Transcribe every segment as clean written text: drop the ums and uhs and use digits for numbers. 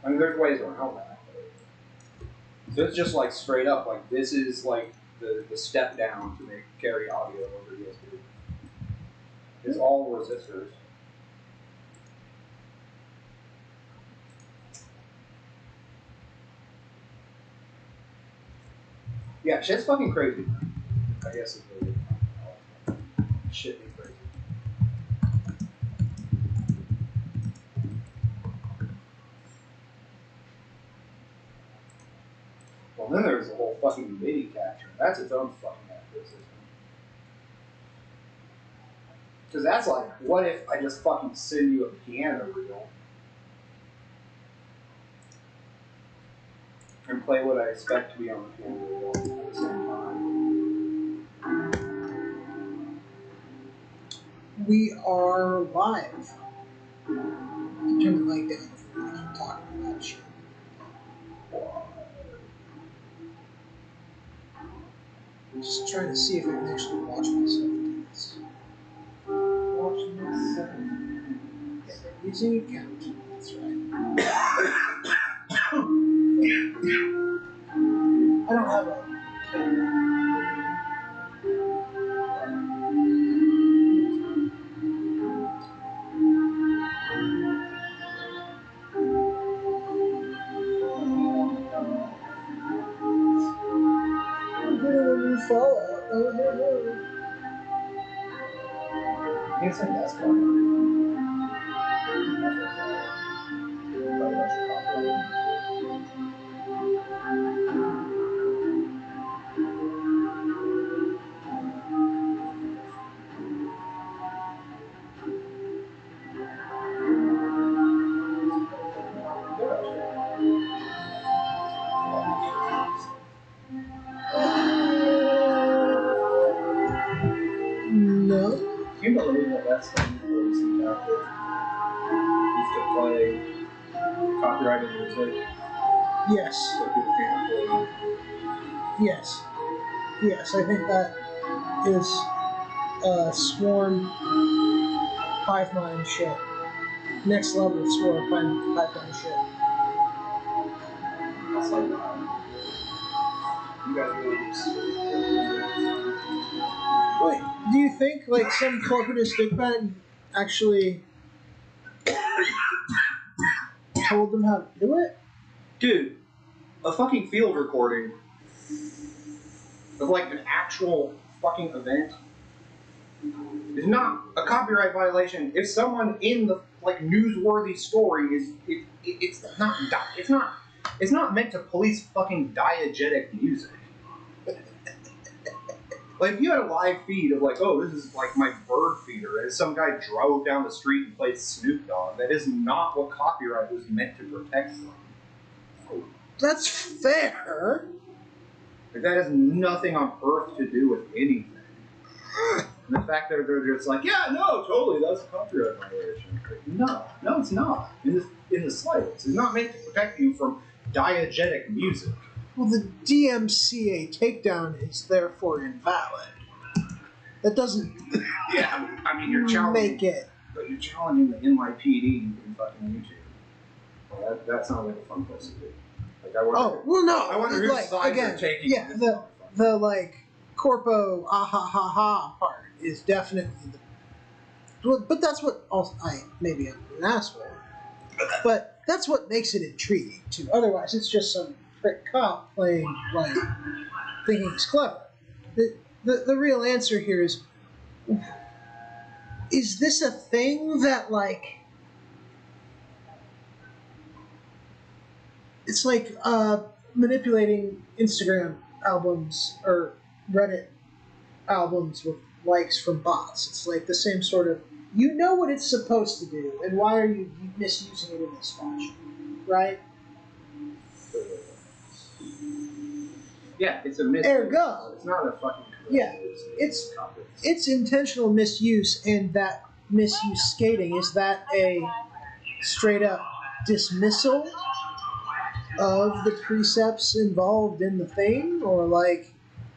I mean, there's ways around that. So it's just like straight up, like this is like the step down to carry audio over USB. It's all resistors. Yeah, shit's fucking crazy. I guess it's really shit be crazy. Well, then there's the whole fucking MIDI capture. That's its own fucking active system. Because that's like, what if I just fucking send you a piano reel and play what I expect to be on the piano reel at the same time? We are live. Turn the mic down before we keep talking about shit. Just trying to see if I can actually watch myself do this. Watch myself. Yeah, using a count. That's right. I don't have a camera. Fallout. Oh, no. You think that's coming? No. Can you believe that that's the recent chapter used to play copyrighted music? Yes. So people can't afford it. Yes. Yes, I think that is Swarm hive mind shit. Next level of Swarm hive mind shit. That's like, you guys really just. Wait, do you think like some corporatist dickbag actually told them how to do it? Dude, a fucking field recording of like an actual fucking event is not a copyright violation if someone in the like newsworthy story is it's not meant to police fucking diegetic music. Like if you had a live feed of like, oh, this is like my bird feeder, and some guy drove down the street and played Snoop Dogg, that is not what copyright was meant to protect from. That's fair. Like, that has nothing on earth to do with anything. And the fact that they're just like, yeah, no, totally, that's a copyright violation. Like, no, it's not. In the slightest. It's not meant to protect you from diegetic music. Well, the DMCA takedown is therefore invalid. That doesn't. Yeah, I mean, you're challenging. Make it. But you're challenging the NYPD in fucking YouTube. Well, that sounds like a fun place to be. Like, I wonder whose like, sides again, are taking. yeah, the like corpo ha part is definitely but that's what also maybe I'm an asshole, but that's what makes it intriguing too. Otherwise, it's just some prick cop playing like thinking he's clever. The real answer here is this a thing that like it's like manipulating Instagram albums or Reddit albums with likes from bots. It's like the same sort of, you know what it's supposed to do, and why are you misusing it in this fashion, right? Yeah, it's a misuse. Ergo. It's not a fucking. Yeah, it's intentional misuse, and that misuse skating, is that a straight up dismissal of the precepts involved in the thing, or like,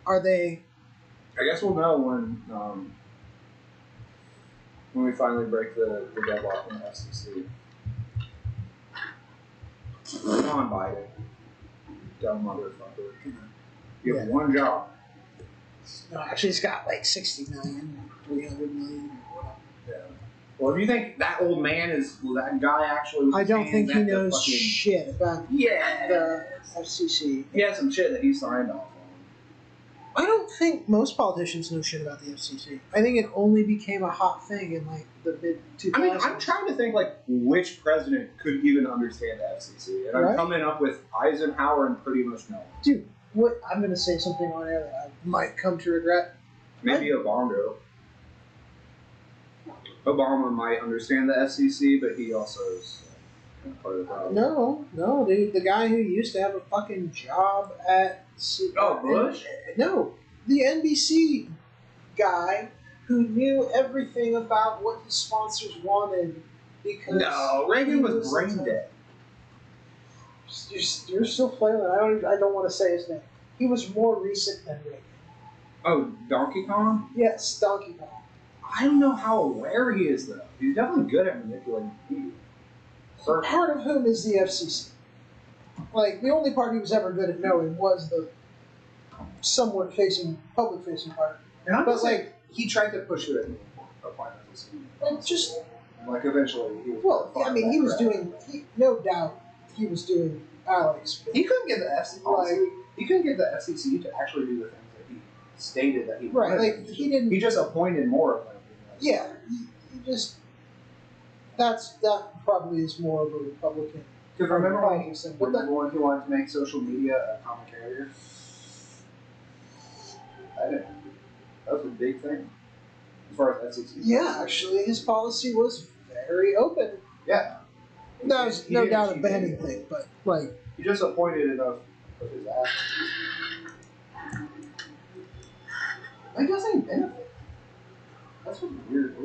are they? I guess we'll know when we finally break the deadlock in the FCC. Come on, Biden. Dumb motherfucker. You have one job. No, actually, it's got like 60 million, 300 million, or whatever. Yeah. Well, if you think that old man that guy actually was I don't think he knows fucking, shit about the FCC. He has some shit that he signed off on. I don't think most politicians know shit about the FCC. I think it only became a hot thing in like the mid 2000s. I mean, I'm trying to think like which president could even understand the FCC, and I'm coming up with Eisenhower and pretty much no one. Dude, what I'm going to say something on air that I might come to regret. Maybe Obama. Obama might understand the FCC, but he also is part of the problem. No, dude. The guy who used to have a fucking job at... Bush? No, the NBC guy who knew everything about what his sponsors wanted because... No, Reagan was brain dead. You're still flailing. I don't want to say his name. He was more recent than Reagan. Oh, Donkey Kong? Yes, Donkey Kong. I don't know how aware he is, though. He's definitely good at manipulating people. Part of whom is the FCC. Like, the only part he was ever good at knowing was the somewhat public-facing part. And but, like... He tried to push it in appliances. Like, just... Like, eventually, he was... Well, I mean, he was doing... no doubt, he was doing Alex. He couldn't get the FCC... Like, he couldn't get the FCC to actually do the things that he stated that he wanted. Right, like, he didn't... He just appointed more of them. Yeah, he just... That probably is more of a Republican... Because remember when he wanted to make social media a common carrier? That was a big thing. As far as FCC. Yeah, actually, his policy was very open. Yeah. There's no doubt a banning thing, but, like... He just appointed enough of his assets. It doesn't benefit. That's what's weird.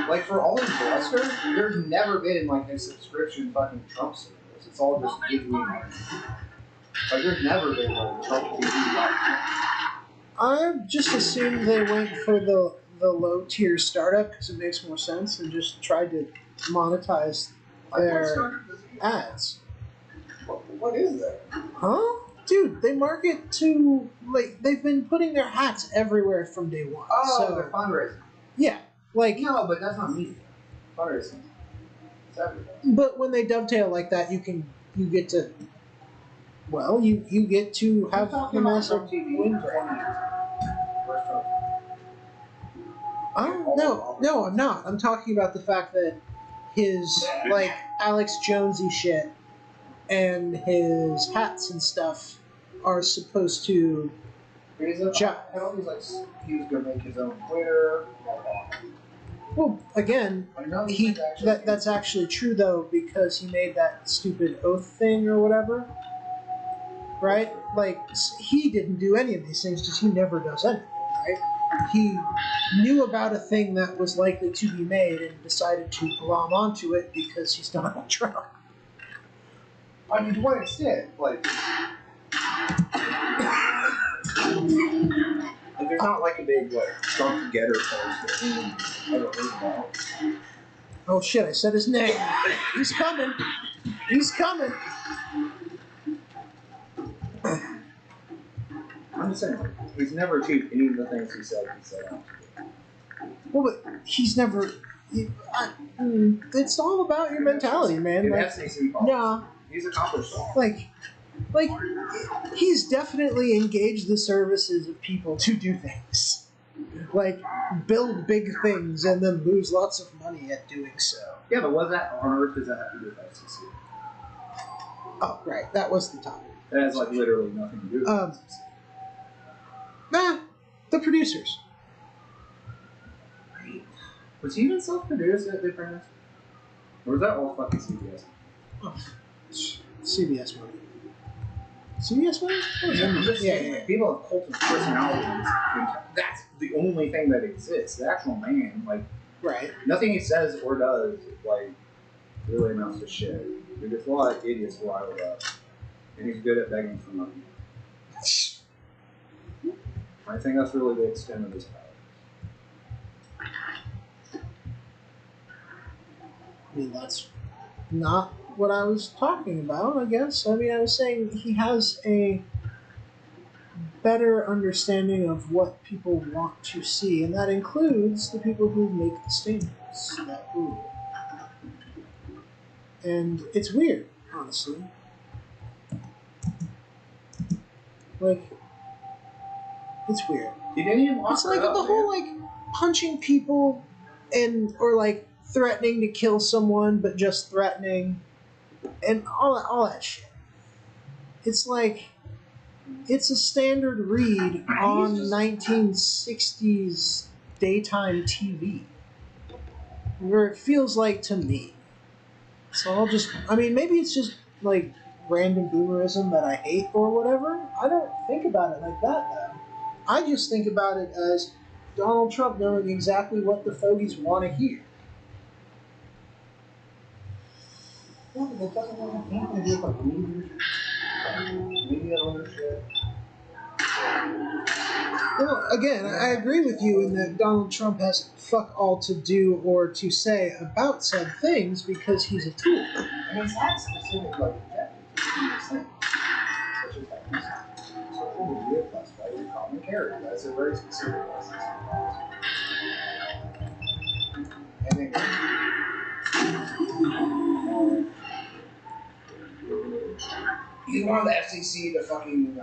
Like, for all his bluster, there's never been, like, a subscription fucking Trump service. It's all just give me money. Like, there's never been, like, Trump TV. I just assumed they went for the low-tier startup because it makes more sense and just tried to monetize their ads. What is that? Huh? Dude, they market to, like, they've been putting their hats everywhere from day one. Oh, so, they're fundraising. Yeah. Like, no, but that's not media. Fundraising. It's everything. But when they dovetail like that, you get to, well, you get to have the massive win brand. No, I'm not. I'm talking about the fact that his, like, Alex Jonesy shit and his hats and stuff are supposed to... He was going to make his own Twitter. Well, again, that's actually true, though, because he made that stupid oath thing or whatever. Right? Like, he didn't do any of these things because he never does anything, right? He knew about a thing that was likely to be made and decided to glom onto it because he's Donald Trump. I mean, to what extent? Like, there's not like a big, like, Trump getter post that I don't know about. Oh shit, I said his name. He's coming. He's coming. I'm just saying, he's never achieved any of the things he said out to do. Well, but he's never... it's all about your mentality, man. Like, nah. He's accomplished that. Like, he's definitely engaged the services of people to do things. Like, build big things and then lose lots of money at doing so. Yeah, but what on earth does that have to do with FCC? Oh, right. That was the topic. That has, like, literally nothing to do with FCC. Nah, the producers. Right. Was he even self-produced at the Apprentice? Or was that all fucking CBS? Oh, CBS money. CBS money? Yeah. People have cult of personalities. That's the only thing that exists. The actual man, like, right. Nothing he says or does, like, really amounts to shit. There's just a lot of idiots riled up. And he's good at begging for money. I think that's really the extent of his power. I mean, that's not what I was talking about, I guess. I mean, I was saying he has a better understanding of what people want to see, and that includes the people who make the standards that rule. And it's weird, honestly. Like, it's weird. Did any of them It's like the whole like punching people and or like threatening to kill someone, but just threatening, and all that shit. It's like it's a standard read on 1960s daytime TV, where it feels like to me. So I'll just, I mean, maybe it's just like random boomerism that I hate or whatever. I don't think about it like that though. I just think about it as Donald Trump knowing exactly what the fogies want to hear. Yeah, but it doesn't have anything to do with like media ownership. Well, again, I agree with you in that Donald Trump has fuck all to do or to say about said things because he's a tool. And he's had specific like objectives to do this thing. Such as like social media plus by your common carrier. That's a very specific license. And then he wanted the FCC to fucking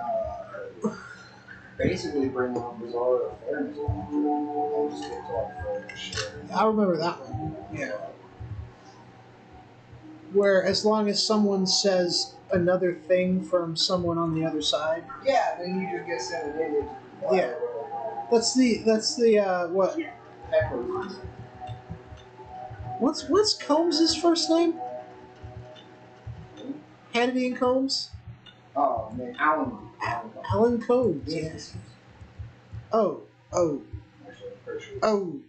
basically bring on bizarre fairness and just get to like fairness shit. I remember that one. Yeah. Where as long as someone says another thing from someone on the other side. Yeah, then you just get sent an idiot. Yeah. That's the what? Heckler. What's Combs' first name? Hannity and Combs? Oh man, Alan. Alan Combs. Yeah. Yes. Oh. Actually, Oh.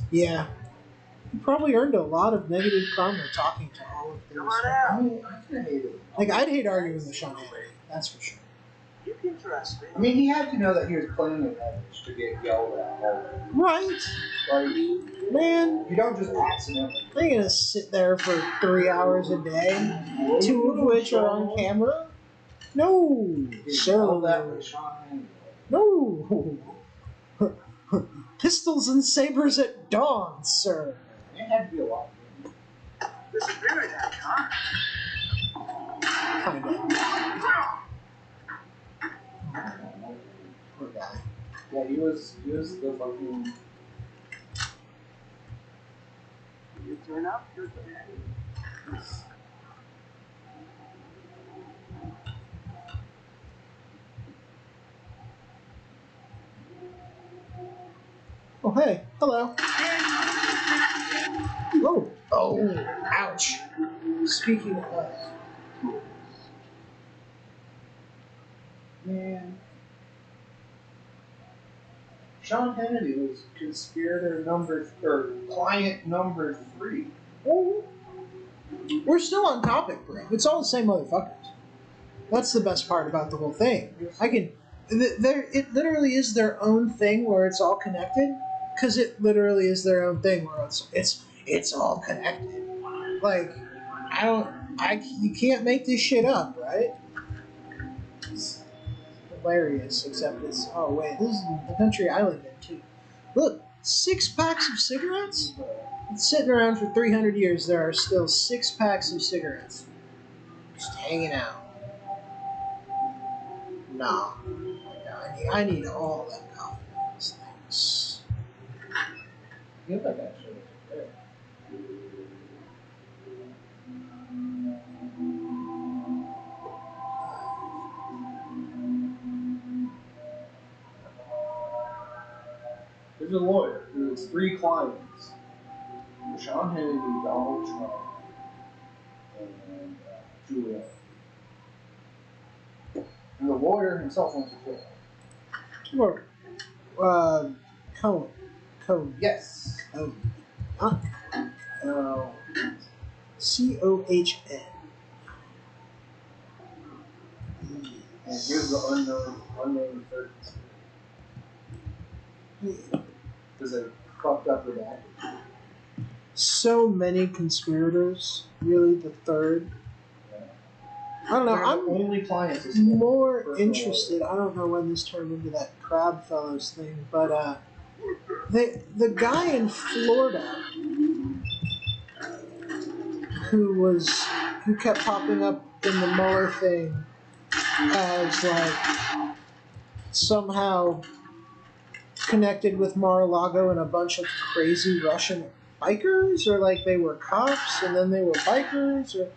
Yeah. He probably earned a lot of negative karma talking to all of those. I mean, I kinda hate it. Like, I'd hate arguing with Sean Hannity. That's for sure. You can trust me. I mean, he had to know that he was playing an edge to get yelled at. Right. Like, Man, you don't just accidentally. I ain't gonna sit there for 3 hours a day, 2 of which are on camera. No, All that sir. with Sean. No. Pistols and sabers at dawn, sir. It had to be a lot. The spirit had gone. Kind of. Poor guy. Yeah, he was the fucking. You turn up, you're good. Oh, hey. Hello. Oh. Oh. Ouch. Speaking of. Man. Sean Hannity was conspirator client number 3. Oh. We're still on topic, bro. It's all the same motherfuckers. That's the best part about the whole thing. It literally is their own thing where it's all connected. Because it literally is their own thing where it's all connected. Like, you can't make this shit up, right? It's hilarious, except it's, oh wait, this is the country I live in too. Look, 6 packs of cigarettes? It's sitting around for 300 years. There are still 6 packs of cigarettes. Just hanging out. Nah. I need all that coffee in those things. You like that shit. There's a lawyer who has 3 clients: Sean Hannity, Donald Trump, and Julia. And the lawyer himself went to jail. Or, Cohen. Yes. Oh. No. COHN. And here's the unknown third. Because they fucked up with that. so many conspirators. Really, the third. I don't know. They're I'm the only clients. more interested. I don't know when this turned into that Crab Fellows thing, but the guy in Florida who kept popping up in the Mueller thing as like somehow connected with Mar-a-Lago and a bunch of crazy Russian bikers, or like they were cops and then they were bikers, or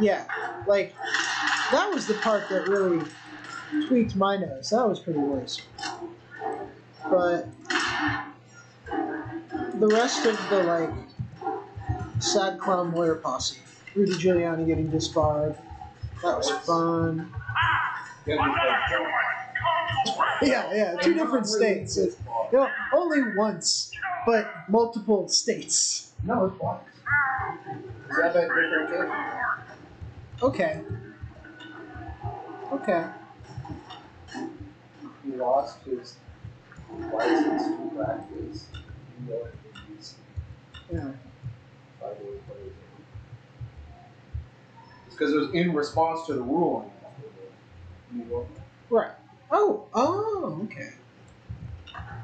yeah, like that was the part that really tweaked my nose. That was pretty worrisome. But the rest of the like sad clown lawyer posse, Rudy Giuliani getting disbarred, that was fun. Yeah, two different states. Only once, but multiple states. No, it's twice. Is that different case? Okay. Okay. He lost his license to practice. Yeah. 5 days later. It's because it was in response to the ruling. Right. Oh, okay.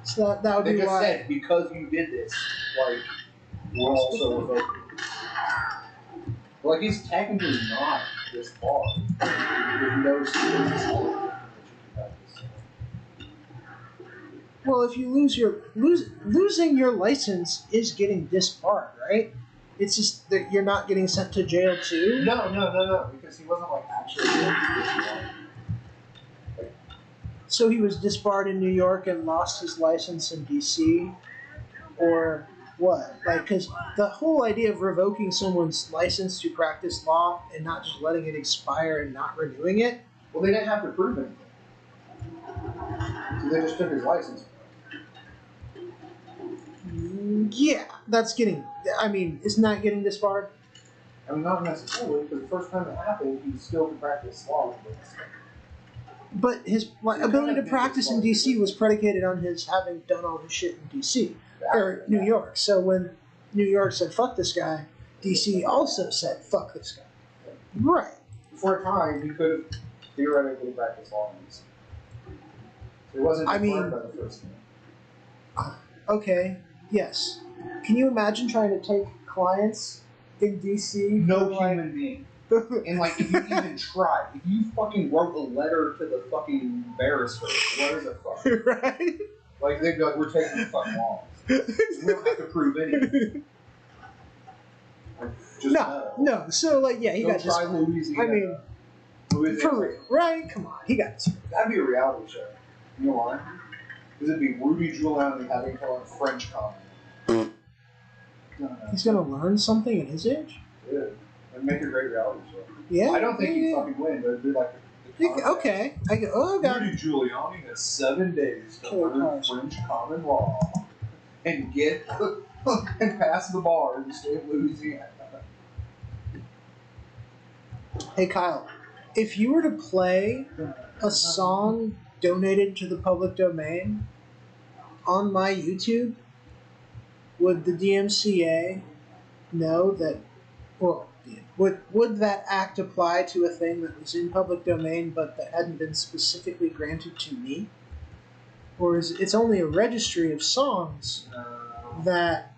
So that would They be just why. said, because you did this, like, we're also revoking. Like, he's technically not this far. There's no serious Well, if you losing your license is getting disbarred, right? It's just that you're not getting sent to jail too. No, because he wasn't like actually disbarred. So he was disbarred in New York and lost his license in D.C. or what? Like, because the whole idea of revoking someone's license to practice law and not just letting it expire and not renewing it. Well, they didn't have to prove anything. So they just took his license. Yeah, that's getting. I mean, isn't that getting disbarred? I mean, not necessarily, because the first time it happened, he still could practice law. But his ability to practice in D.C. was predicated on his having done all his shit in D.C. or New York. So when New York said "fuck this guy," D.C. also said "fuck this guy." Right. For a time, he could have theoretically practiced law in D.C. So he wasn't disbarred by the first thing. Okay. Yes. Can you imagine trying to take clients in D.C.? No human being. And like, if you even tried, if you fucking wrote a letter to the fucking barrister, what is it fucking? Right? Like, they'd be like, we're taking the fucking laws. We don't have to prove anything. Like, just no. So, like, yeah, he don't got try disbarred. Louisiana. I mean, Louisiana. for real, right? Come on, he got disbarred. That'd be a reality show. You know why? Because it'd be Rudy Giuliani having to learn French comedy. He's gonna learn something at his age? Yeah. It'd make a great reality show. Yeah. I don't think he'd fucking win, but it'd be like Okay. God. Rudy Giuliani has 7 days to learn French common law and get and pass the bar in the state of Louisiana. Hey Kyle, if you were to play a song donated to the public domain on my YouTube, would the DMCA know that? Well, would that act apply to a thing that was in public domain but that hadn't been specifically granted to me? Or is it's only a registry of songs that,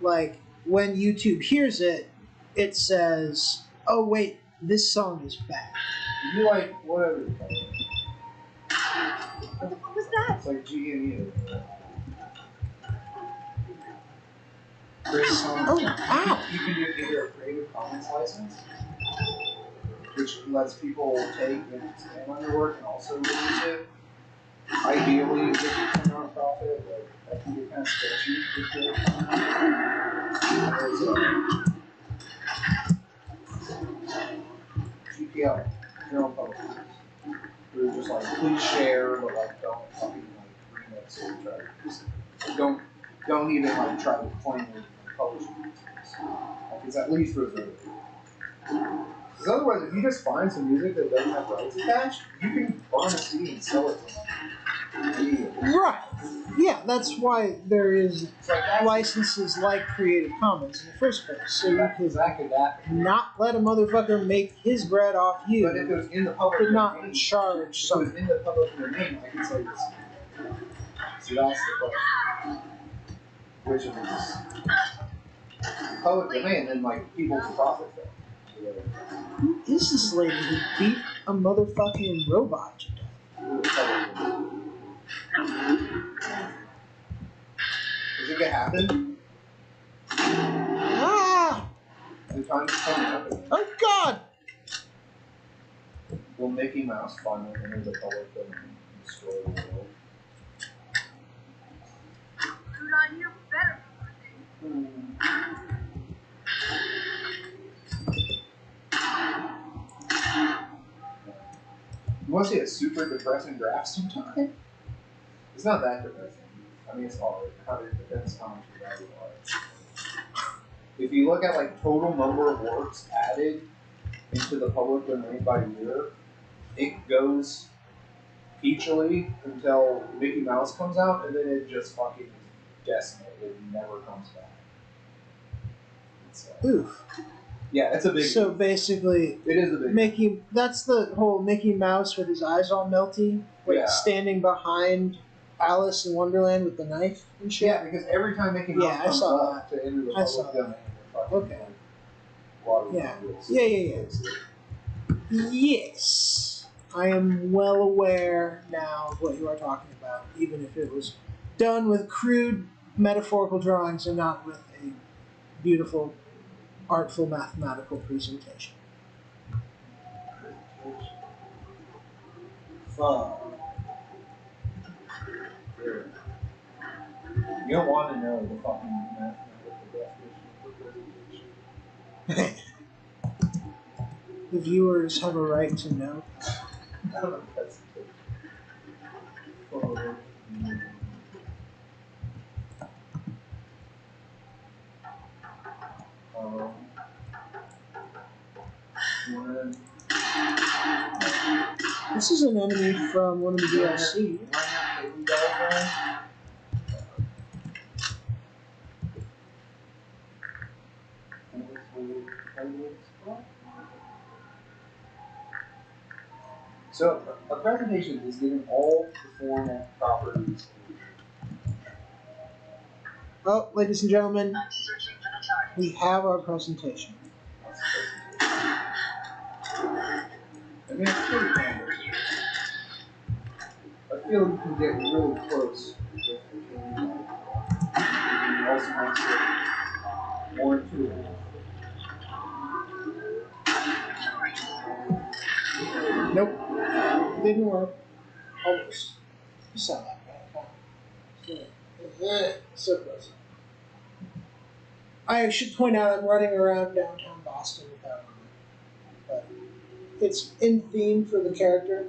like, when YouTube hears it, it says, "Oh wait, this song is bad." You like whatever you call it. What was that? It's like G&E. Oh, wow. You can get either a Creative Commons license, which lets people take and expand on your work and also release it. Ideally, 50% nonprofit, but that can be kind of sketchy with Creative Commons. GPL, General Public Use. We're just like, please share, but like, don't fucking like remix or try to just don't even like try to claim it and publish it. Like, it's at least reserved. Because otherwise, if you just find some music that doesn't have rights attached, you can burn a CD and sell it to them. Right. Yeah, that's why there is licenses like Creative Commons in the first place, so you could exactly that. not let a motherfucker make his bread off you, But if it was in the public but not domain, charge if it was something. in the public domain, I could say this. So that's the question. Which of these public domain, then like people can profit from it. Who is this lady who beat a motherfucking robot to death? Does it get happen? Ah! The time's coming up again. Oh God! Will Mickey Mouse finally enter the public domain and destroy the world? Dude, on you better. You want to see a super depressing graph sometime? It's not that depressing. I mean, it's hard. It depends how much you value art. If you look at like total number of works added into the public domain by year, it goes peachily until Mickey Mouse comes out, and then it just fucking is decimated. It never comes back. Oof. Yeah, it's a big. So basically, it is a big. Mickey. That's the whole Mickey Mouse with his eyes all melty, like Yeah. standing behind Alice in Wonderland with the knife and shit. Yeah, because every time Mickey Mouse Yeah, I comes saw up to enter the I saw public domain, they're fucking Okay. water Yeah. bottles. Yeah. Yes, I am well aware now of what you are talking about, even if it was done with crude metaphorical drawings and not with a beautiful, artful mathematical presentation. Fuck. You don't want to know the fucking mathematical definition of presentation. The viewers have a right to know. I don't know if that's the when This is an enemy from one of the DLC. So a presentation is given all the format properties. Well, ladies and gentlemen, we have our presentation. I mean, it's pretty standard. I feel you can get really close with the game. It also makes it more intuitive. Nope. Didn't work. Almost. You saw that, right? So close. I should point out I'm running around downtown Boston without armor. But it's in theme for the character.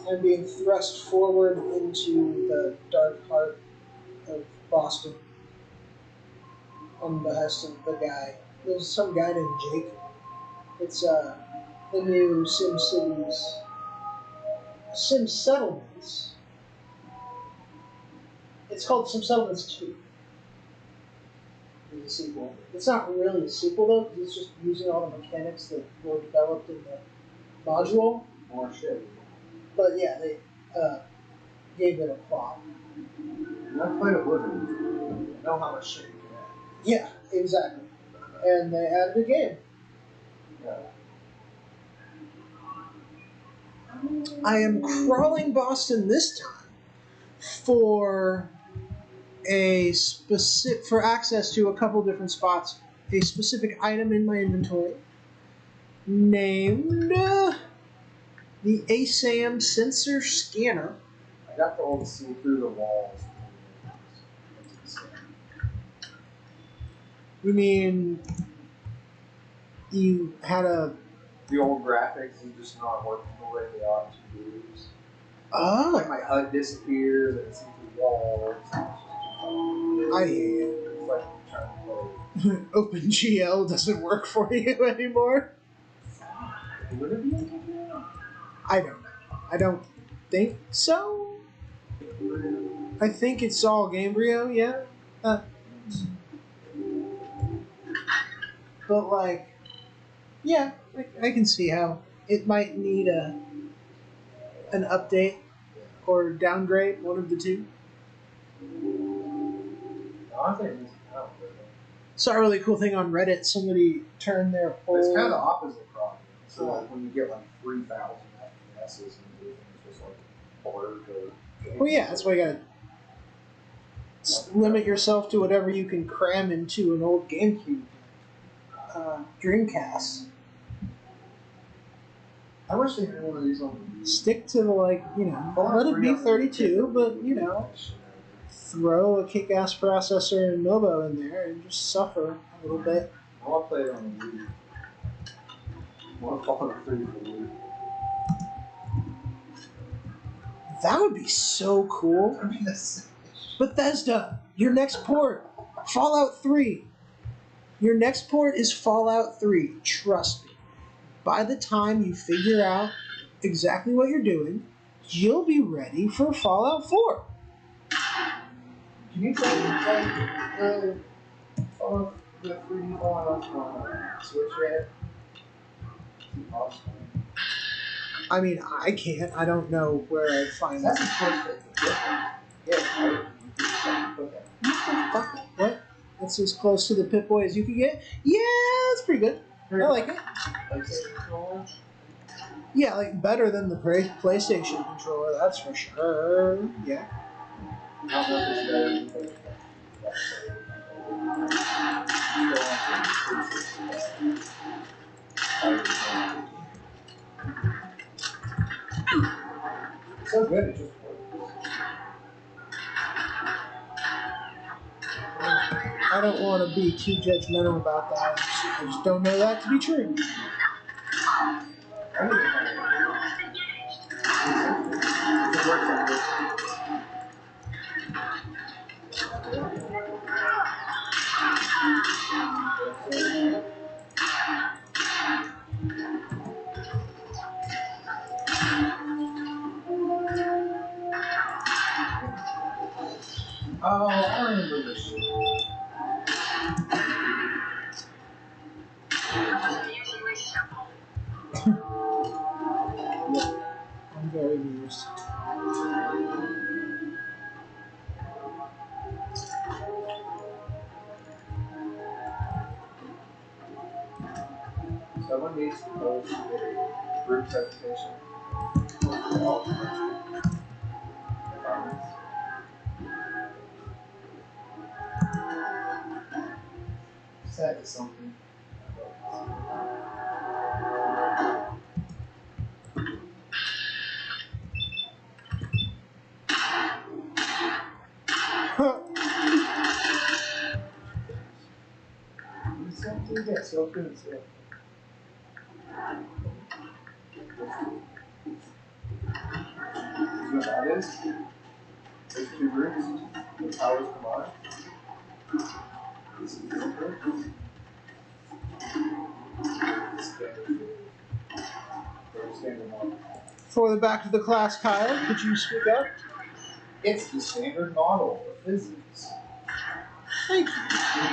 I'm being thrust forward into the dark heart of Boston on the behest of the guy. There's some guy named Jake. It's the new Sim Settlements. It's called Sim Settlements 2. It's a sequel. It's not really a sequel though, because it's just using all the mechanics that were developed in the module. More shit. But yeah, they gave it a plot. I played Oblivion. I know how much shit you can add. Yeah, exactly. And they added a game. Yeah. I am crawling Boston this time for for access to a couple different spots. A specific item in my inventory named the ASAM sensor scanner. I got to all see through the walls. You mean you had a The old graphics is just not working the way they ought to do. oh Like my HUD disappears and it's through walls. I hear you. It's like trying to play. OpenGL doesn't work for you anymore. Would it be okay? I don't know. I don't think so. I think it's all Gamebryo, yeah. But like, yeah, I can see how it might need an update or downgrade, one of the two. I think it's Saw a really cool thing on Reddit. Somebody turned their whole. It's kind of the opposite problem. So like when you get like 3,000 FPSs and everything, it's just like blurred to. Well, yeah, that's why you gotta limit yourself to whatever you can cram into an old GameCube, Dreamcast. I wish they had one of these on. Stick to the let it be 32, but throw a kick-ass processor and Novo in there and just suffer a little bit. I want to play it on the Wii. I want to follow through for the Wii. That would be so cool. Bethesda, your next port, Fallout 3. Your next port is Fallout 3. Trust me. By the time you figure out exactly what you're doing, you'll be ready for Fallout 4. Can you play the Fallout, the 3D Fallout on Switch yet? I mean, I can't. I don't know where I'd find that. That's perfect. What? That's as close to the Pip-Boy as you can get? Yeah, that's pretty good. I like it. Yeah, like better than the PlayStation controller, that's for sure. Yeah. So good, it just works. I don't want to be too judgmental about that. I just don't know that to be true. Oh, I remember this. I'm very amused. Someone needs to post a group presentation. Set is something. Something that's so good. You know what that is? There's two groups. The powers combine. This is the group. Standard model. For the back of the class, Kyle, could you speak up? It's the standard model of physics, Thank you.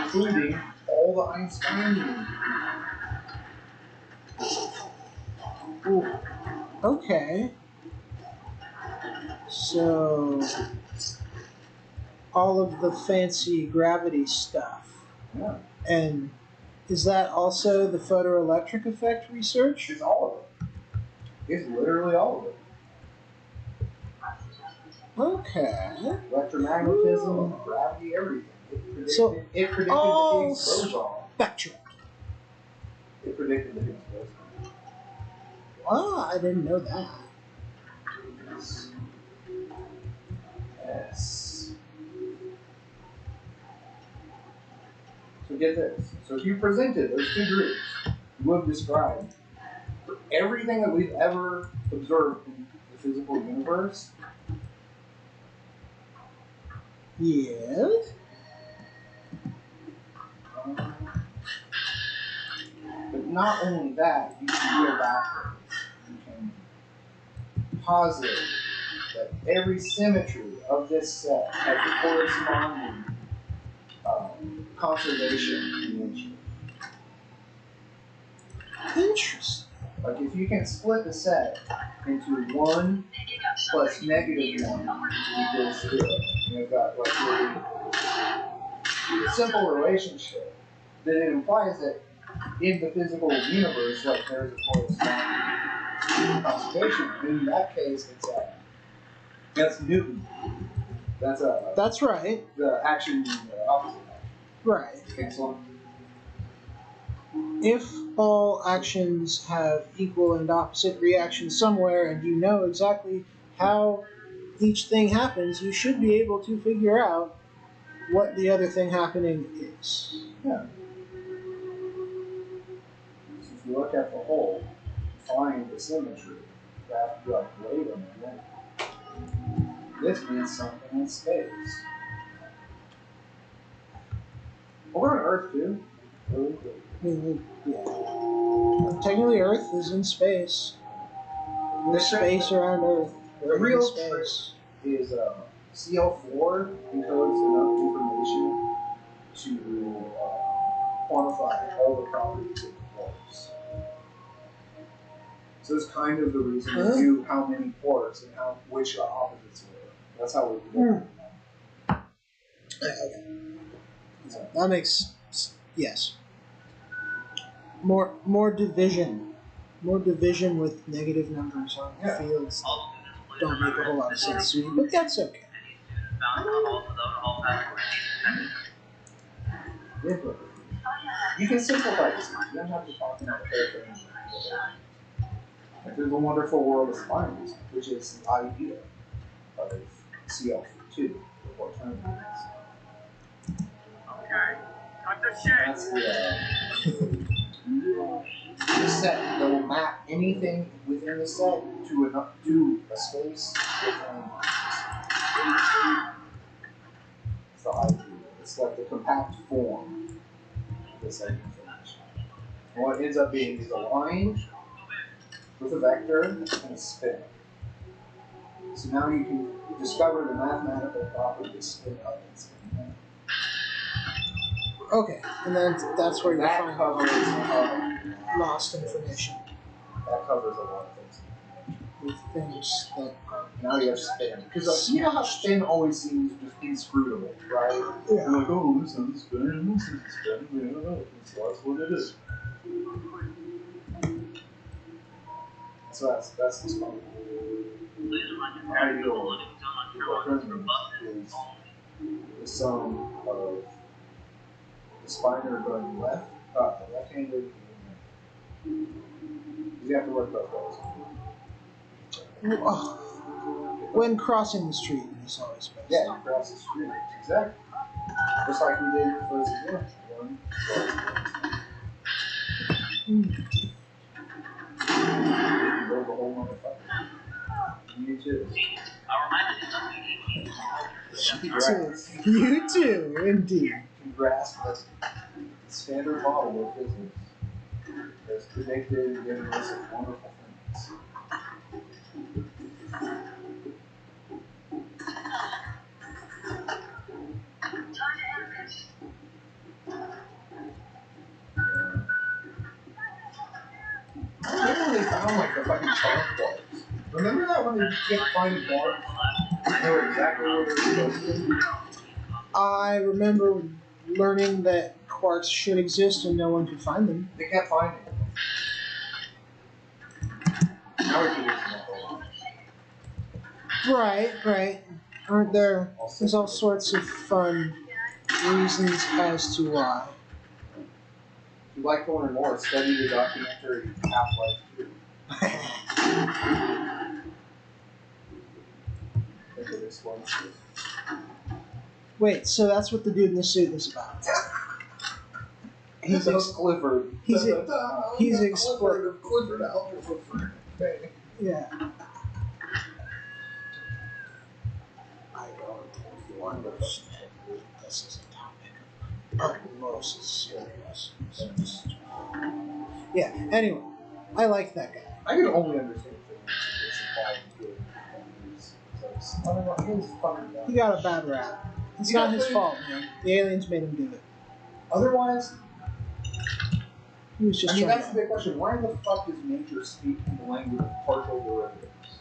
including all the Einsteinian. Ooh. Okay. So, all of the fancy gravity stuff. Yeah. And is that also the photoelectric effect research? It's all of it. It's literally all of it. Okay. Electromagnetism, gravity, everything. It predicted the Higgs boson. Spectrum. It predicted the Higgs boson. Wow, I didn't know that. Yes. So get this. So if you presented those two groups, you would have described everything that we've ever observed in the physical universe. Yes. But not only that, you can go backwards. You can posit that every symmetry of this set have the corresponding conservation nature. Interesting. Like if you can split the set into 1 plus negative 1 equals 0, you've got like a simple relationship, then it implies that in the physical universe, like there's a corresponding conservation. In that case, it's that's Newton. That's That's right. the action opposite action. Right. Excellent. If all actions have equal and opposite reactions somewhere, and you know exactly how each thing happens, you should be able to figure out what the other thing happening is. Yeah. So if you look at the whole, find the symmetry. You have to be like, wait a minute. This means something in space. Well, we're on Earth too. Really? Yeah. Technically, Earth is in space. There's space around Earth. The We're in real space. Is CL4 encodes enough information to quantify all the properties of the quarks. So it's kind of the reason we knew how many quarks and which the opposites were. That's how we predicted them. Okay. That makes yes. More division. More division with negative numbers on fields that don't make a whole lot of sense to me, but that's okay. You can simplify this. You don't have to talk about the whole thing. Like there's a wonderful world of spines, which is the idea of CL2, or alternative. That's the set that will map anything within the set to a space within it's the idea. It's like the compact form of the set information. And what it ends up being is a line with a vector and a spin. So now you can discover the mathematical property of spin up and spin down. Okay, and then that's where you That find covers lost information that covers a lot of things. with things that are. Now you have spin. Because you know how spin always seems just inscrutable, right? Yeah. You're like, oh, this is spin, and this is spin, we don't know. So that's what it is. So that's the spin. Ideal is the sum of the spiner going left, left-handed. You have to work both ways. Oh, when crossing the street is always best. Yeah, across the street. Exactly. Just like we did for this example. Build a whole motherfucker. You too. You too, indeed. You grasp the standard model of physics that's predicted and given us some wonderful things. Remember when they found like the fucking charm quarks? Remember that when they kept finding quarks? They know exactly where they're supposed to be. I remember learning that quarks should exist and no one could find them. They kept finding them. Now we're predicting that whole lot. Right. Aren't there? There's all sorts of fun reasons as to why. If you'd like to learn more, study the documentary Half-Life 2. Think of this one. Wait, so that's what the dude in the suit is about. He's Clifford. he's Clifford of Clifford Algebra for yeah. I don't think you understand. This is a topic of utmost seriousness. Yeah. Anyway, I like that guy. I can only understand things that supply good things. So aliens. I don't know. He was fucking dumb. He got a bad rap. It's not his fault, man. The aliens made him do it. Otherwise, He was just I mean, trying that's to. the big question. Why the fuck does nature speak in the language of partial derivatives?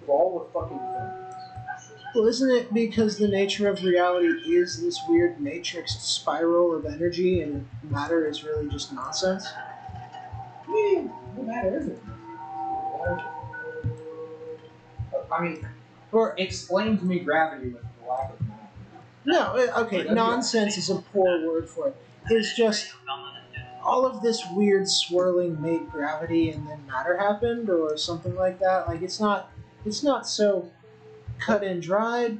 Of all the fucking things. Well, isn't it because the nature of reality is this weird matrix spiral of energy and matter is really just nonsense? What matter is it? I mean, Or explain to me gravity with the lack of matter. no, okay, nonsense is a poor word for it. It's just all of this weird swirling made gravity and then matter happened or something like that. Like it's not so cut and dried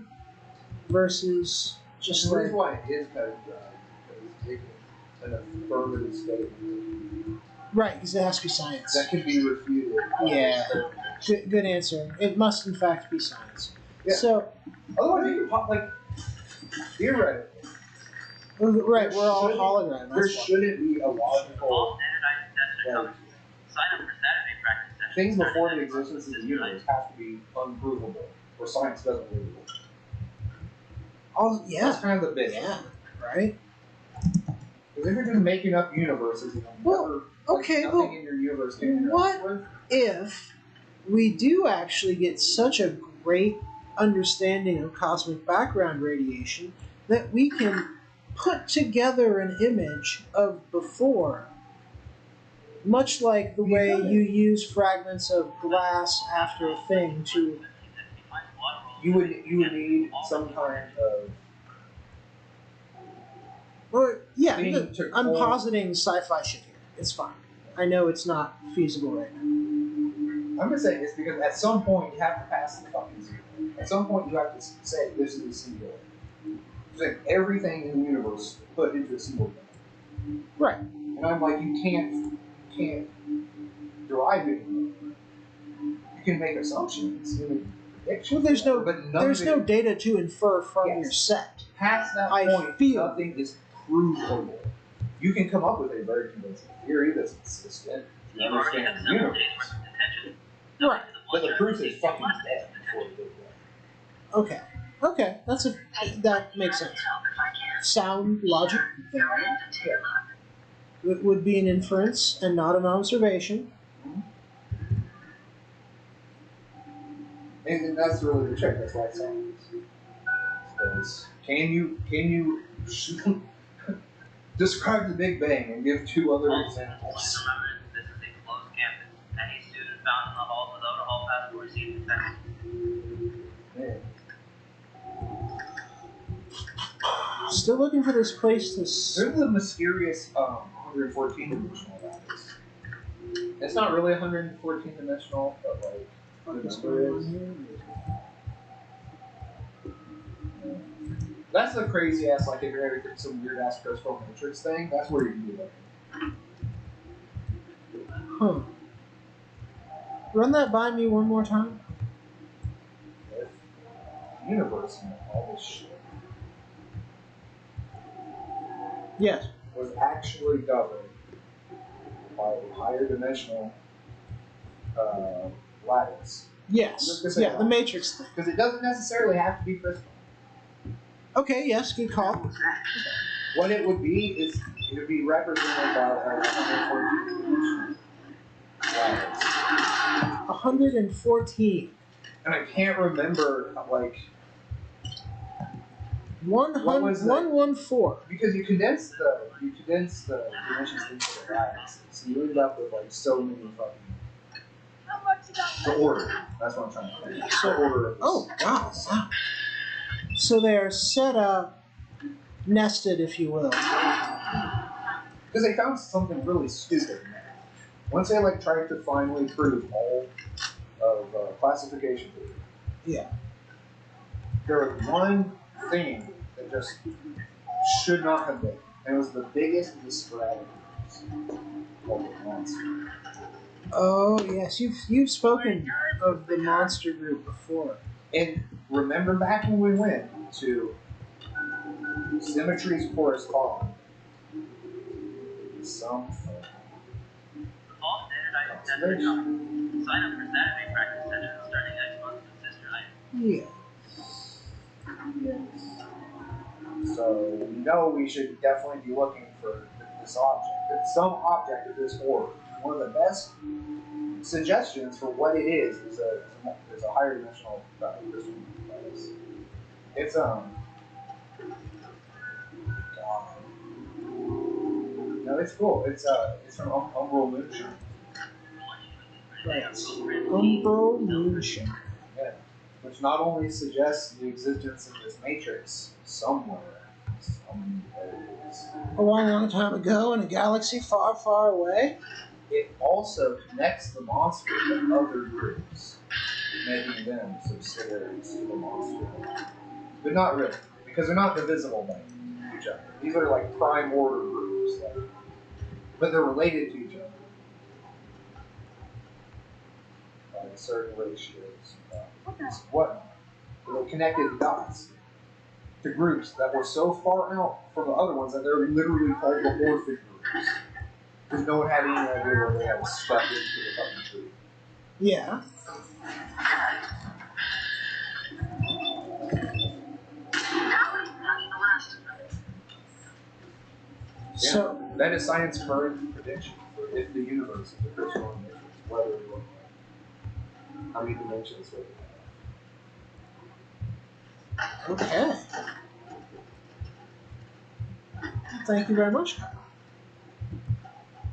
versus just The like reason why it is cut and dry is because it's an affirmative statement right, because it has to be science. that can be refuted. Yeah. Good answer. It must in fact be science. Yeah. So Otherwise, you can pop like theoretically. right, There we're all shouldn't- hologram. There That's why. shouldn't be a logical All standardized tests are like, coming. Sign up for Saturday practice sessions. things before the starting existence of the next month. universe have to be unprovable, or science doesn't believe it. Oh yeah. That's kind of the bit. Yeah. Right? Because if you're just making up universes, Well, never, okay, nothing well, in your universe can interact what- with. If we do actually get such a great understanding of cosmic background radiation that we can put together an image of before, much like the way you use fragments of glass after a thing to. You would need some kind of Or yeah, thing look, to I'm hold- positing sci-fi shit here. It's fine. I know it's not feasible right now. I'm gonna say this because at some point you have to pass the fucking zero. At some point you have to say this is the singular. It's like everything in the universe put into a single thing. Right. And I'm like, you can't derive it. You can make assumptions. You can prediction, Well, there's no but none there's of no it, data to infer from Yes. your set. past that I point. feel- Nothing is provable. You can come up with a very convincing theory that's consistent. You You've already had understand the several days universe. worth of detention. Right. But the proof is fucking dead before you do that. Okay. Okay. That makes sense. Sound logic. It would be an inference and not an observation. And that's really the trick. That's why it's science. Because can you describe the Big Bang and give two other Please examples? remember that this is a closed campus. Any student found in the hall without a hall pass will receive detention. Man. Still looking for this place to. There's the mysterious 114 dimensional lattice. It's not really 114 dimensional, but like What's the going number on is. here? That's the crazy ass. Like if you're ever doing some weird ass crystal matrix thing, that's where you can do that. Huh. Run that by me one more time. If the universe and all this shit Yes. was actually governed by a higher dimensional lattice. Yes. Just to say Yeah, the that. Matrix thing. Because it doesn't necessarily have to be crystal. Okay, yes, good call. What it would be is it would be represented by a 114 dimensional lattice. 114. And I can't remember, like, 114. because you condense the dimensions into the lattice, so you end up with like so many fucking. How much you got The left? order. That's what I'm trying to think. The order of this. Oh, wow. So they are set up, nested, if you will. Because they found something really stupid. Once they like tried to finally prove all of classification theory, Yeah. there was one thing that just should not have been, and it was the biggest of the sporadic groups called the monster. Oh, yes, you've spoken of the monster group before. And remember back when we went to Symmetry's correspond something. All standardized tests are coming. Sign up for Saturday practice sessions starting next month with Sister Item. Yeah. So we know we should definitely be looking for this object. It's some object of this order. One of the best suggestions for what it is a higher dimensional crystal device. It's no, it's cool. It's from Umbral Moonshine. Right. Umbral Moonshine. Yeah. Which not only suggests the existence of this matrix somewhere. A long, long time ago in a galaxy far, far away. It also connects the monster to other groups, making them subsidiaries to the monster. But not really, because they're not divisible by each other. These are like prime order groups, but they're related to each other by certain ratios and whatnot. They connected the dots to groups that were so far out from the other ones that they're literally called the orphan groups. Because no one had any idea where they had stuck into the fucking tree. Yeah. So that is science's current prediction for if the universe is a crystal matrix, whether it will. How many dimensions will it have? okay. Thank you very much.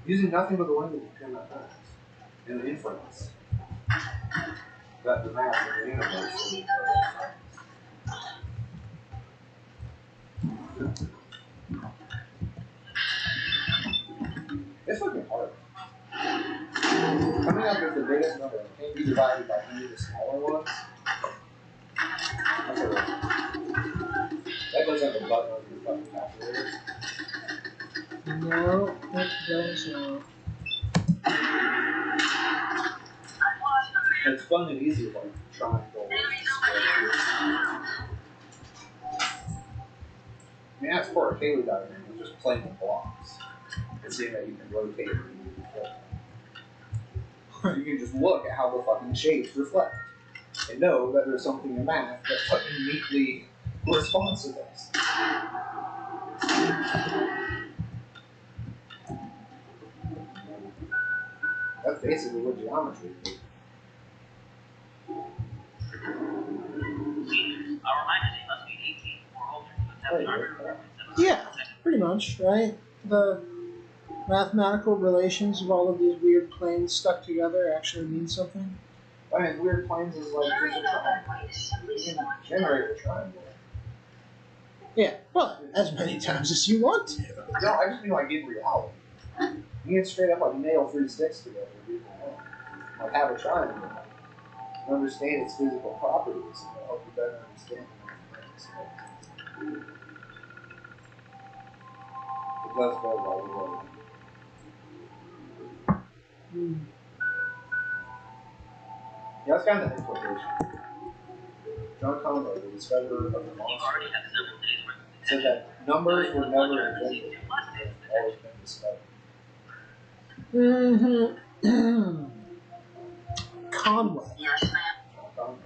Using nothing but the language of pure mathematics and the inference that the math of the universe is it's fucking hard. Coming up with the biggest number can't be divided by any of the smaller ones. That doesn't have a button on your fucking calculator. No, it does not. It's fun and easy with like triangle. I mean, that's for a Cayley diagram. You're just playing with blocks and seeing that you can rotate it. You can just look at how the fucking shapes reflect and know that there's something in math that fucking neatly corresponds to this. That's basically what geometry is. Yeah, pretty much, right? The mathematical relations of all of these weird planes stuck together actually mean something. I mean, weird planes is like just a triangle. You can generate a triangle. Yeah, well, as many times as you want to. No, I just mean like in reality. You can straight up like nail 3 sticks together. Like have a triangle. And understand its physical properties and help you better understand things. It does go by the way. Yeah, that's kind of the implication. John Conway, the discoverer of the monster, said that numbers were never invented, they've always been discovered. Conway. Yes, ma'am. John Conway,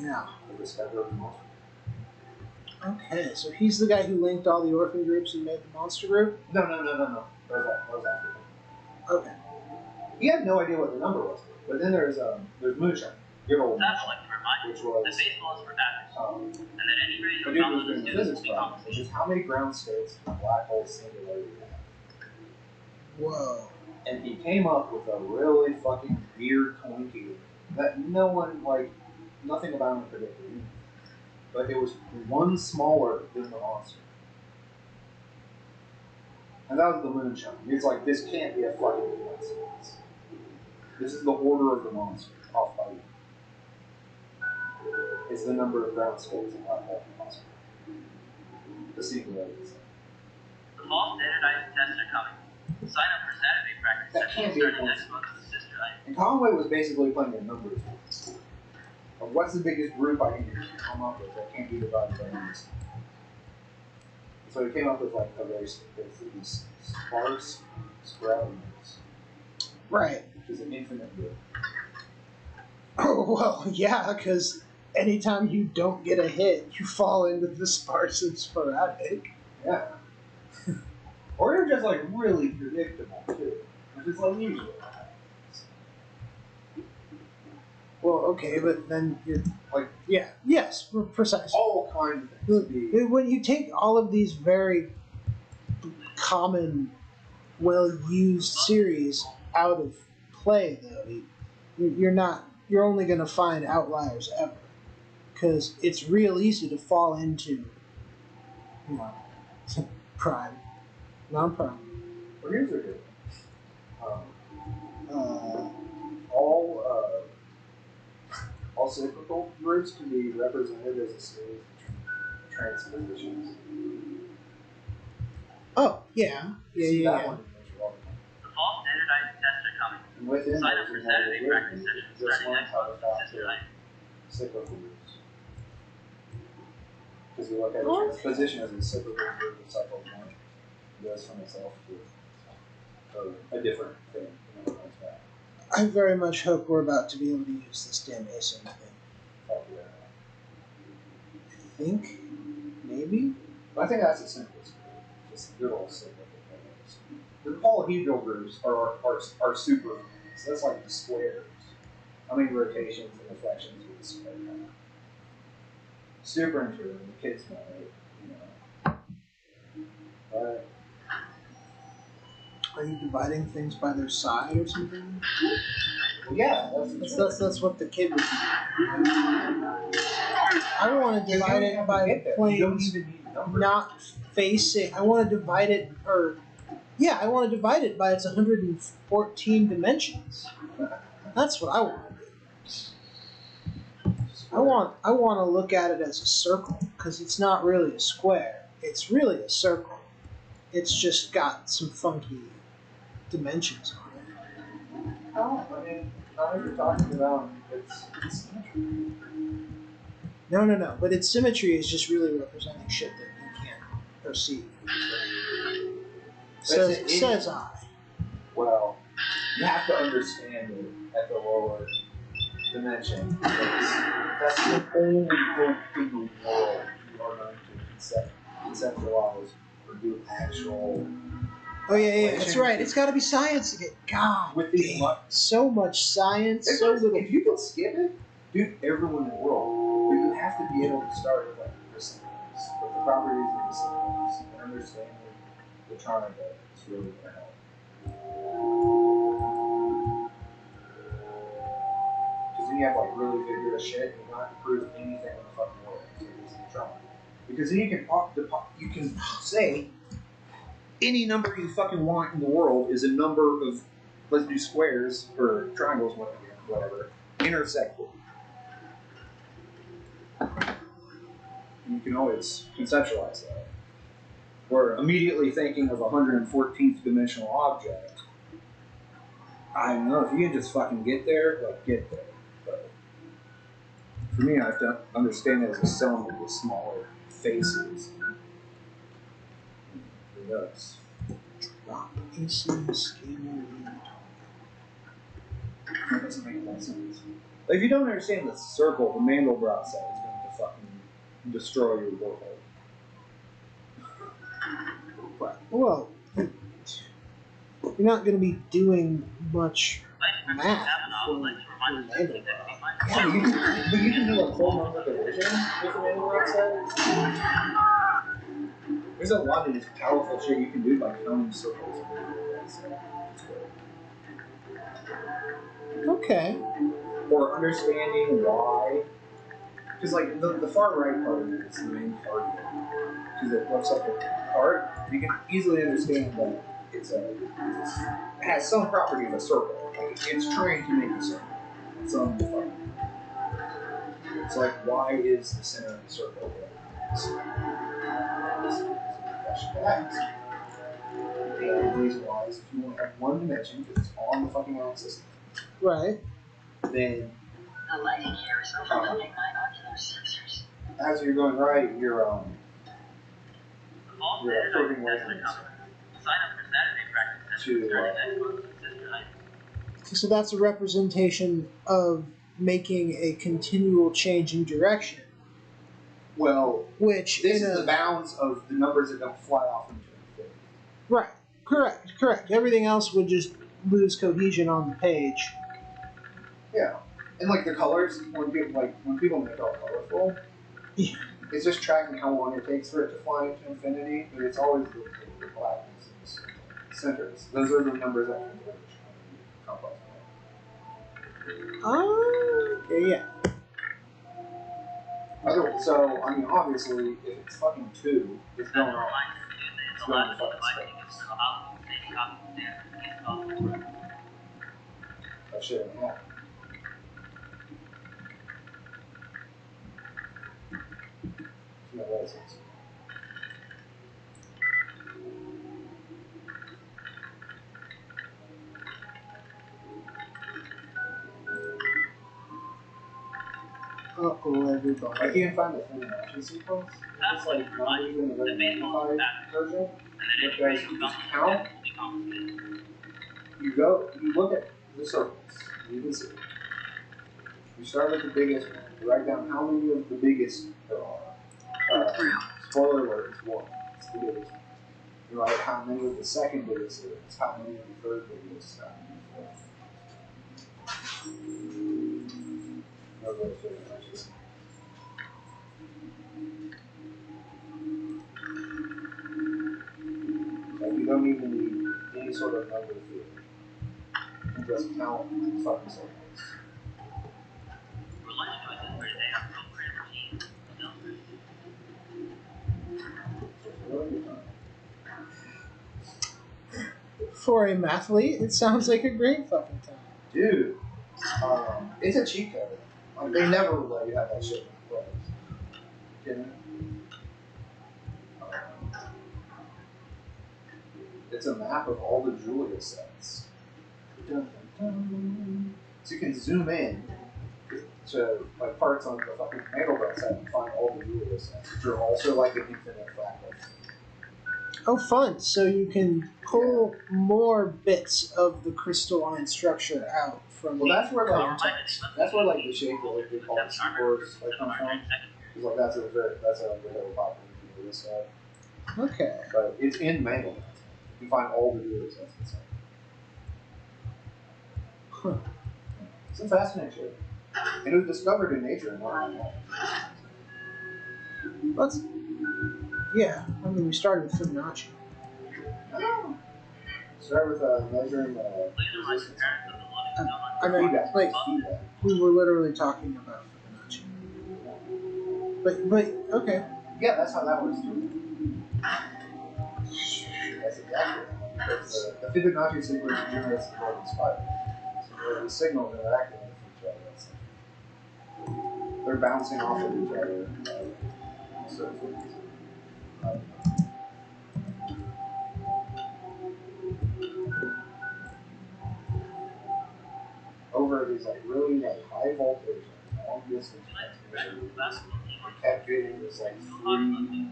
Yeah. the discoverer of the monster. Okay, so he's the guy who linked all the orphan groups and made the monster group? No. That was after him. Okay. He had no idea what the number was. But then there's Moonshine, good old That's like to remind which you was that baseball is for athletes, and that any grade the of dude college was doing the students physics will be problem, which is how many ground states can a black hole singularity have. Whoa. And he came up with a really fucking weird Twinkie that no one, like, nothing about him predicted. But it was one smaller than the monster. And that was the Moonshine. It's like, this can't be a fucking coincidence. This is the order of the monster, off by you. It's the number of ground states in black hole monster. The singularity. The fall standardized tests are coming. Sign up for Saturday practice That can't be a starting next month with Sister Eye. And Conway was basically playing a numbers game. Of what's the biggest group I can come up with that can't be divided by numbers? So he came up with like a very these sparse sprouting numbers, Right. which is an infinite group. Oh, well, yeah, because anytime you don't get a hit, you fall into the sparse and sporadic. Yeah. Or you're just like really predictable too, which is unusual. Well, okay, but then you're Like yes, precisely. all kinds of things. When you take all of these very common, well-used series out of play, though, you're only going to find outliers ever, because it's real easy to fall into, prime, non-prime. Well, here's a good one. Uh, All cyclical groups can be represented as a series of transpositions. oh yeah, See that yeah. one in Nature all the time. The fall standardized tests are coming. And within Sign up those, for we have Saturday a practice rhythm. sessions Just starting learn next how to month with factor Sister Night. cyclical groups. Because we look at Oh. transposition as a cyclical group of cycle one. It goes from itself to a different thing. Like that. I very much hope we're about to be able to use this damn ASIN thing. Oh, yeah. I think, maybe. I think that's the simplest group. Just good old cyclical groups. The polyhedral groups are super. So that's like the squares. I mean rotations and reflections with the square kind of. Super intuitive. The kids know it, But Are you dividing things by their side or something? well, yeah, That's what the kid would do. I want to divide it by you don't planes even need numbers. not facing. I want to divide it, I want to divide it by its 114 dimensions. That's what I want to do. I want to look at it as a circle, because it's not really a square. It's really a circle. It's just got some funky dimensions on it. No, I mean, not if you're talking about it's symmetry. No. But its symmetry is just really representing shit that you can't perceive. Says I. Well, you have to understand it at the lower dimension. That's the only hope in the world you are going to conceptualize or do actual. Oh yeah, that's right. It's got to be science again. God, With these so much science, so little. If you can skip it, dude, everyone in the world, but you have to be able to start with like the symbols, with the properties of the symbols, and understanding the triangle is really going to help. Because then you have like really vigorous shit, and you don't have to prove anything in the fucking world. So it's the triangle. Because then you can say any number you fucking want in the world is a number of, let's do squares or triangles, whatever, intersected. You can always conceptualize that. We're immediately thinking of a 114th dimensional object. I don't know, if you can just fucking get there, like get there. But for me, I have to understand it as a cylinder with smaller faces. It does. Drop ASIN scalar unit. That doesn't make any sense. If you don't understand the circle, the Mandelbrot set is going to fucking destroy your world. Right. Well, you're not going to be doing much math for Mandelbrot. Yeah, but you can do a whole number division with the Mandelbrot set. There's a lot of this powerful shit you can do by counting circles. Okay. Or understanding why. Because, like, the far right part of it is the main part of it. Because it looks like a heart. You can easily understand that it has some property of a circle. Like, it's trying to make a circle. Some fucking. It's like, why is the center of the circle there? And the reason why is if you only have one dimension, because it's on the fucking axis, Right. The then lighting here is overwhelming my ocular sensors. as you're going right, you're The fall You're standardized approving tests are wavelengths. coming. Sign up for Saturday practice sessions starting next month with Sister Night. So that's a representation of making a continual change in direction. Well, Which this in is a, the bounds of the numbers that don't fly off into infinity. right, correct. Everything else would just lose cohesion on the page. Yeah, and like the colors, when people make it all colorful, Yeah. it's just tracking how long it takes for it to fly into infinity, but it's always the blackness in the centers. Those are the numbers that converge on the complex. Okay, yeah. So, I mean, obviously, if it's fucking 2, it's going on. It's going to fucking space. That shit ain't happening. Yeah, that's it. Uh-oh, I everybody. can't find the Fibonacci sequence. It's like not even the very magnified version. Because you just count, you look at the circles, you can see. You start with the biggest one, you write down how many of the biggest there are. Spoiler alert, it's 1. It's the biggest one. You write how many of the second biggest there is, how many of the third biggest, how many of the fourth. Those are the Fibonacci. Like, you don't even need any sort of number theory. You just count fucking circles. For a mathlete, it sounds like a great fucking time. Dude, it's a cheat code. Like, they never would let you have that shit in place. Kidding me? It's a map of all the Julia sets. Dun, dun, dun. So you can zoom in to like parts on the fucking Mandelbrot set and find all the Julia sets, which are also like an infinite fractal. Oh, fun. So you can pull more bits of the crystalline structure out from Well, that's where like context. that's where like the shape that like they call it sequence like comes from. Because like that's a very popular Julia set. Okay. But it's in Mandelbrot. You can find all the Julia sets inside. Huh. It's fascinating shit. And it was discovered in nature and not in Let's. Yeah. I mean, we started with Fibonacci. Start with measuring resistance. I mean, Feedback. like, Feedback. we were literally talking about Fibonacci. But okay. Yeah, that's how that works too. That's exactly right. Because the Fibonacci sequence generates the golden spiral. So the signals interacting with each other. They're bouncing off of each other. Over these like really like high voltage, like, long distance transmission, we kept getting this like 3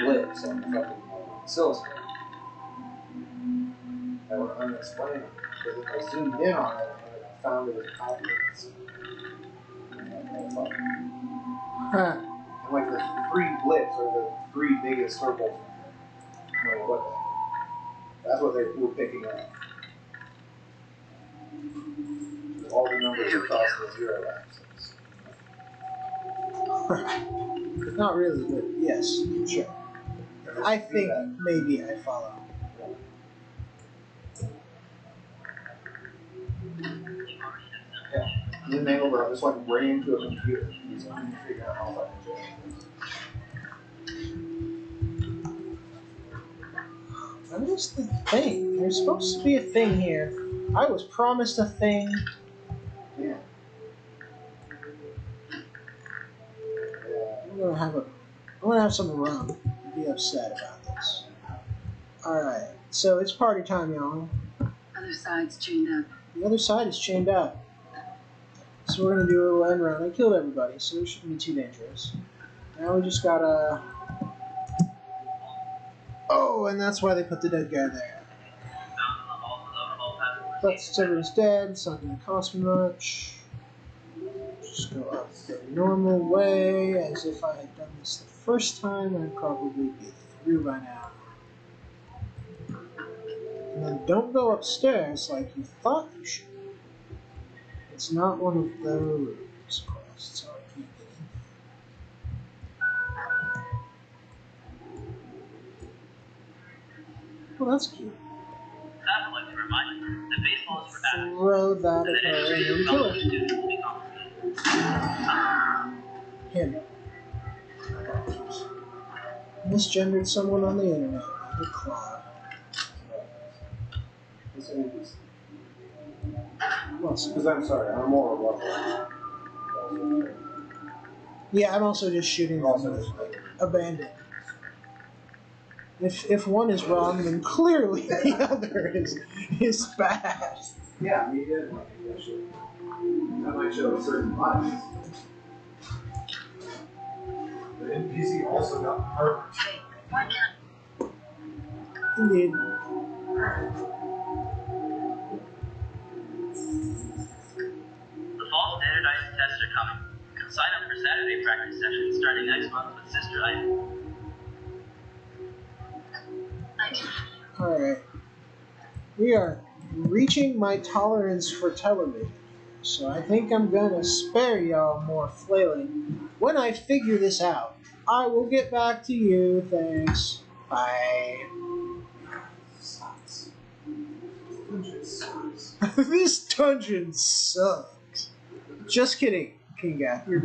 blips on the fucking oscilloscope that were unexplainable. But if I zoomed in on it, I found it was a copy of it. Huh. And like the 3 blips are the 3 biggest circles. Like what the heck? That's what they were picking up. All the numbers across the 0 axis. Not really, but yes, sure. I think maybe I follow. Yeah. And then Mandelbrot just like ran into a computer. He's like, "Can you figure out how fucking jail What is the thing? There's supposed to be a thing here. I was promised a thing. Yeah. I'm gonna have some rum and be upset about this. Alright, so it's party time, y'all. Other side's chained up. The other side is chained up. So we're gonna do a little end round. I killed everybody, so it shouldn't be too dangerous. Now we just gotta... Oh, and that's why they put the dead guy there. But since everyone's dead, it's not gonna cost me much. Just go up the normal way, as if I had done this the first time, I'd probably be through by now. And then don't go upstairs like you thought you should. It's not one of those quests, so I can't get in. Well, that's cute. I would like to remind you that baseball is for athletes, Throw that and that at her entry and into kill college her. students will be complicated. Him. Misgendered someone on the internet. The Claude. Well, Because I'm sorry, I'm more of a yeah, I'm also just shooting them with like abandoned. If one is wrong, then clearly the other is bad. Yeah, we did. That might show certain bias. The NPC also got murdered. Why can't Indeed. The fall standardized tests are coming. Sign up for Saturday practice sessions starting next month with Sister Ida. Alright. We are reaching my tolerance for television, so I think I'm gonna spare y'all more flailing. When I figure this out, I will get back to you. Thanks. Bye. Sucks. Dungeon sucks. This dungeon sucks. Just kidding, King Gath. You're